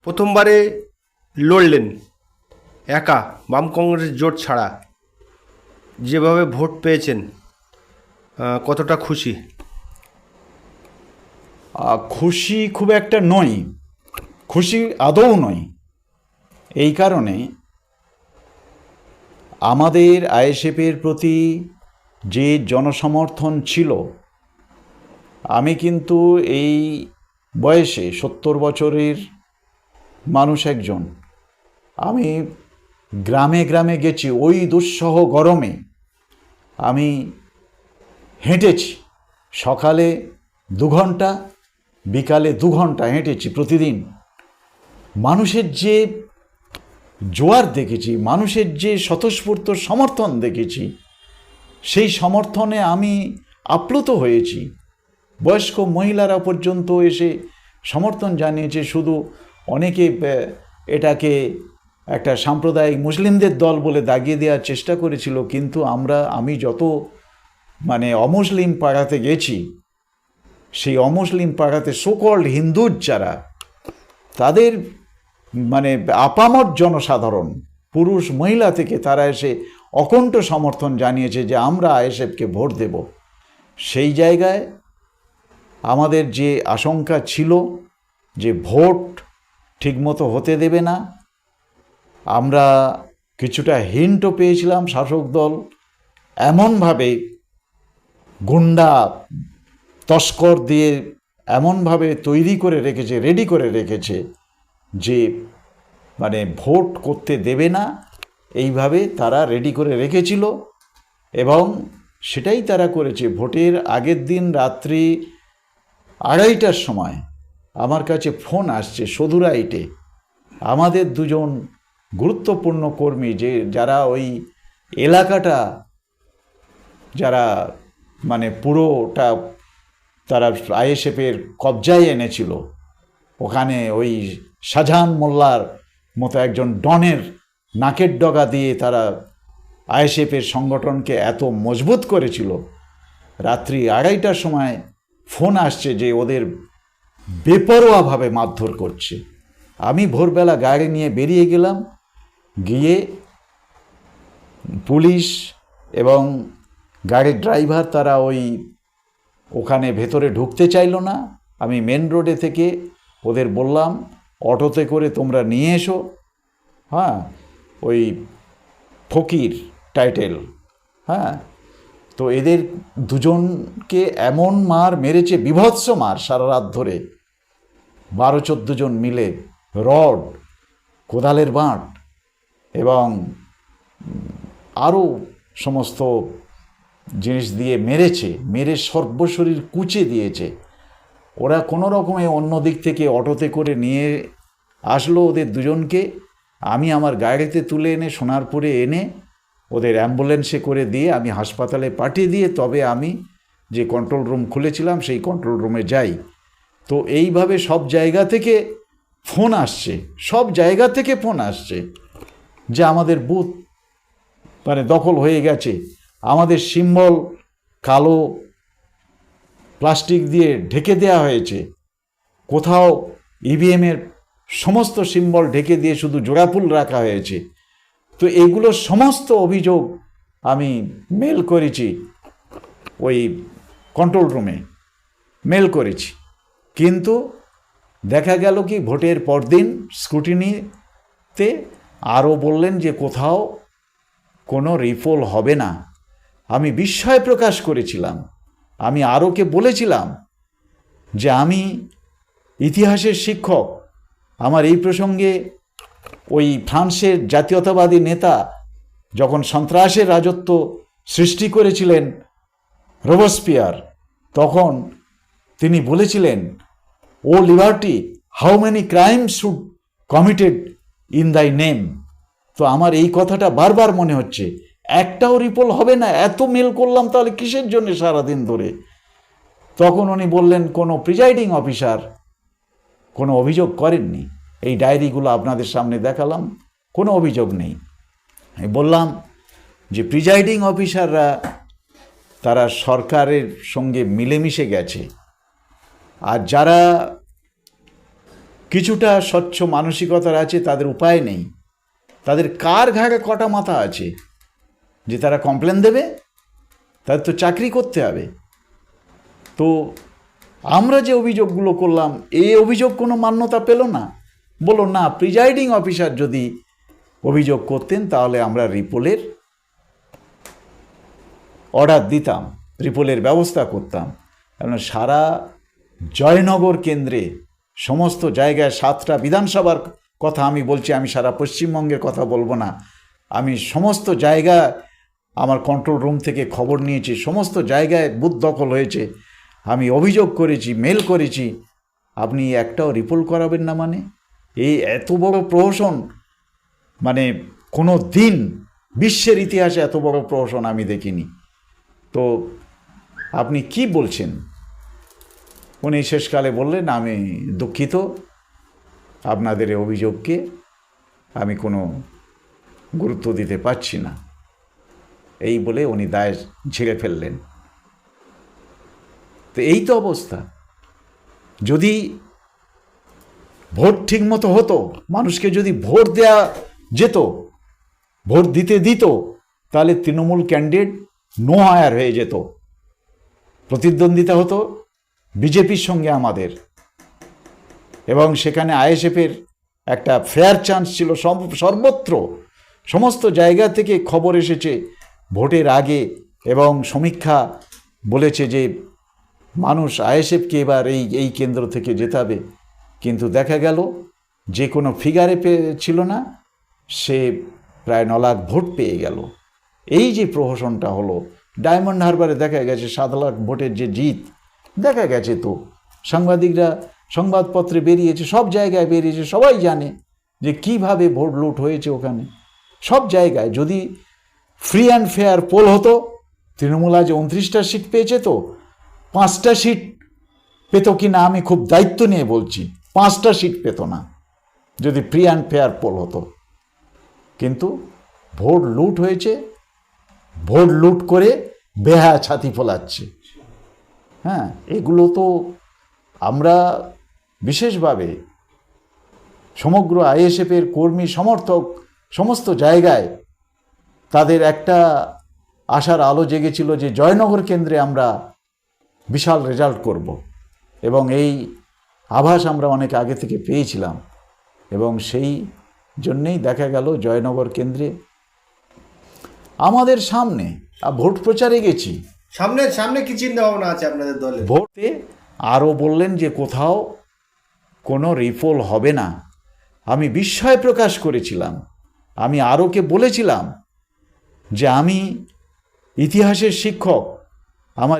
প্রথমবারে লড়লেন একা, বাম কংগ্রেস জোট ছাড়া, যেভাবে ভোট পেয়েছেন কতটা খুশি? খুশি খুব একটা নই, খুশি আদৌ নই। এই কারণে আমাদের আইএসএফের প্রতি যে জনসমর্থন ছিল, আমি কিন্তু এই বয়সে 70 বছরের মানুষ একজন, আমি গ্রামে গ্রামে গেছি, ওই দুঃসহ গরমে আমি হেঁটেছি। সকালে 2 ঘন্টা, বিকালে 2 ঘন্টা হেঁটেছি প্রতিদিন। মানুষের যে জোয়ার দেখেছি, মানুষের যে স্বতঃস্ফূর্ত সমর্থন দেখেছি, সেই সমর্থনে আমি আপ্লুত হয়েছি। বয়স্ক মহিলারা পর্যন্ত এসে সমর্থন জানিয়েছে। শুধু অনেকে এটাকে একটা সাম্প্রদায়িক মুসলিমদের দল বলে দাগিয়ে দেওয়ার চেষ্টা করেছিল, কিন্তু আমি যত অমুসলিম পাড়াতে গেছি, সেই অমুসলিম পাড়াতে সোকল্ড হিন্দুর যারা, তাদের আপামর জনসাধারণ, পুরুষ মহিলা থেকে তারা এসে অকণ্ঠ সমর্থন জানিয়েছে যে আমরা আইএসএফকে ভোট দেব। সেই জায়গায় আমাদের যে আশঙ্কা ছিল যে ভোট ঠিকমতো হতে দেবে না, আমরা কিছুটা হিন্টও পেয়েছিলাম। শাসক দল এমনভাবে গুন্ডা তস্কর দিয়ে এমনভাবে তৈরি করে রেখেছে, রেডি করে রেখেছে যে ভোট করতে দেবে না, এইভাবে তারা রেডি করে রেখেছিল। এবং সেটাই তারা করেছে। ভোটের আগের দিন রাত্রি 2:30টার সময় আমার কাছে ফোন আসছে সদুরাইটে, আমাদের 2জন গুরুত্বপূর্ণ কর্মী, যারা ওই এলাকাটা যারা পুরোটা তারা আইএসএফের কবজায় এনেছিল, ওখানে ওই শাহজাহান মোল্লার মতো একজন ডনের নাকের ডগা দিয়ে তারা আইএসএফের সংগঠনকে এত মজবুত করেছিল। রাত্রি 2:30টার সময় ফোন আসছে যে ওদের বেপরোয়াভাবে মারধর করছে। আমি ভোরবেলা গাড়ি নিয়ে বেরিয়ে গেলাম, গিয়ে পুলিশ এবং গাড়ির ড্রাইভার তারা ওখানে ভেতরে ঢুকতে চাইল না। আমি মেন রোডে থেকে ওদের বললাম অটোতে করে তোমরা নিয়ে এসো। ওই ফকির টাইটেল, তো এদের 2জনকে এমন মার মেরেছে, বীভৎস মার, সারা রাত ধরে 12-14 জন মিলে রড, কোদালের বাঁট এবং আরও সমস্ত জিনিস দিয়ে মেরেছে, মেরে সর্বশরীর কুচে দিয়েছে। ওরা কোনো রকমে অন্য দিক থেকে অটোতে করে নিয়ে আসলো ওদের 2জনকে। আমি আমার গাড়িতে তুলে এনে সোনারপুরে এনে ওদের অ্যাম্বুলেন্সে করে দিয়ে আমি হাসপাতালে পাঠিয়ে দিয়ে তবে আমি যে কন্ট্রোল রুম খুলেছিলাম সেই কন্ট্রোল রুমে যাই। তো এইভাবে সব জায়গা থেকে ফোন আসছে, সব জায়গা থেকে ফোন আসছে যে আমাদের বুথ দখল হয়ে গেছে, আমাদের সিম্বল কালো প্লাস্টিক দিয়ে ঢেকে দেওয়া হয়েছে, কোথাও ইভিএমের সমস্ত সিম্বল ঢেকে দিয়ে শুধু জোড়াফুল রাখা হয়েছে। তো এগুলো সমস্ত অভিযোগ আমি মেল করেছি, ওই কন্ট্রোল রুমে মেল করেছি। কিন্তু দেখা গেল কি ভোটের পরদিন স্ক্রুটিনিতে আরও বললেন যে কোথাও কোনো রিপোল হবে না। আমি বিস্ময় প্রকাশ করেছিলাম। আমি আরওকে বলেছিলাম যে আমি ইতিহাসের শিক্ষক, আমার এই প্রসঙ্গে ওই ফ্রান্সের জাতীয়তাবাদী নেতা যখন সন্ত্রাসের রাজত্ব সৃষ্টি করেছিলেন রোবসপিয়ার, তখন তিনি বলেছিলেন, O liberty, how many crimes should committed in thy name. তো আমার এই কথাটা বারবার মনে হচ্ছে, একটাও রিপোল হবে না, এত মেল করলাম তাহলে কিসের জন্য সারাদিন ধরে। তখন উনি বললেন কোনো প্রিজাইডিং অফিসার কোনো অভিযোগ করেননি। এই ডায়েরিগুলো আপনাদের সামনে দেখালাম, কোনো অভিযোগ নেই। আমি বললাম যে প্রিজাইডিং অফিসাররা তারা সরকারের সঙ্গে মিলেমিশে গেছে, আর যারা কিছুটা স্বচ্ছ মানসিকতার আছে, তাদের উপায় নেই। তাদের কার ঘাড়ে কটা মাথা আছে যে তারা কমপ্লেন দেবে? তাদের তো চাকরি করতে হবে। তো আমরা যে অভিযোগগুলো করলাম, এই অভিযোগ কোনো মান্যতা পেল না। বলো না, প্রিজাইডিং অফিসার যদি অভিযোগ করতেন তাহলে আমরা রিপোলের অর্ডার দিতাম, রিপোলের ব্যবস্থা করতাম। কারণ সারা জয়নগর কেন্দ্রে সমস্ত জায়গায় 7টা বিধানসভার কথা আমি বলছি, আমি সারা পশ্চিমবঙ্গের কথা বলবো না। আমি সমস্ত জায়গায় আমার কন্ট্রোল রুম থেকে খবর নিয়েছি, সমস্ত জায়গায় বুথ দখল হয়েছে, আমি অভিযোগ করেছি, মেল করেছি। আপনি একটাও রিপোল করাবেন না? মানে এই এত বড় প্রহসন, মানে কোনো দিন বিশ্বের ইতিহাসে এত বড় প্রহসন আমি দেখিনি। তো আপনি কি বলছেন? উনি শেষকালে বললেন, আমি দুঃখিত, আপনাদের এই অভিযোগকে আমি কোনো গুরুত্ব দিতে পারছি না। এই বলে উনি দায় ঝেড়ে ফেললেন। তো এই তো অবস্থা। যদি ভোট ঠিক মতো হতো, মানুষকে যদি ভোট দেয়া যেত, ভোট দিতে দিত, তাহলে তৃণমূল ক্যান্ডিডেট নো হায়ার হয়ে যেত, প্রতিদ্বন্দ্বিতা হতো বিজেপির সঙ্গে আমাদের, এবং সেখানে আইএসএফের একটা ফেয়ার চান্স ছিল। সর্বত্র সমস্ত জায়গা থেকে খবর এসেছে ভোটের আগে, এবং সমীক্ষা বলেছে যে মানুষ আইএসএফকে এবার এই কেন্দ্র থেকে জেতাবে। কিন্তু দেখা গেল যে কোনো ফিগারে ছিল না, সে প্রায় 9 লাখ ভোট পেয়ে গেল। এই যে প্রহসনটা হলো, ডায়মন্ড হারবারে দেখা গেছে 7 লাখ ভোটের যে জিত দেখা গেছে। তো সাংবাদিকরা, সংবাদপত্রে বেরিয়েছে, সব জায়গায় বেরিয়েছে, সবাই জানে যে কিভাবে ভোট লুট হয়েছে ওখানে সব জায়গায়। যদি ফ্রি অ্যান্ড ফেয়ার পোল হতো, তৃণমূল আজ 29টা সিট পেয়েছে, তো 5টা সিট পেত কি না আমি খুব দায়িত্ব নিয়ে বলছি, 5টা সিট পেত না যদি ফ্রি অ্যান্ড ফেয়ার পোল হতো। কিন্তু ভোট লুট হয়েছে, ভোট লুট করে বেহায়া ছাতি ফোলাচ্ছে। হ্যাঁ, এগুলো তো আমরা বিশেষভাবে সমগ্র আইএসএফের কর্মী সমর্থক সমস্ত জায়গায় তাদের একটা আশার আলো জেগেছিল যে জয়নগর কেন্দ্রে আমরা বিশাল রেজাল্ট করব, এবং এই আভাস আমরা অনেক আগে থেকে পেয়েছিলাম। এবং সেই জন্যেই দেখা গেল জয়নগর কেন্দ্রে আমাদের সামনে ভোট প্রচারে গেছি। সামনে কি চিন্তা ভাবনা আছে আপনাদের দলে? ভোটে আরও বললেন যে কোথাও কোনো রিপোল হবে না। আমি বিস্ময় প্রকাশ করেছিলাম। আমি আরওকে বলেছিলাম যে আমি ইতিহাসের শিক্ষক,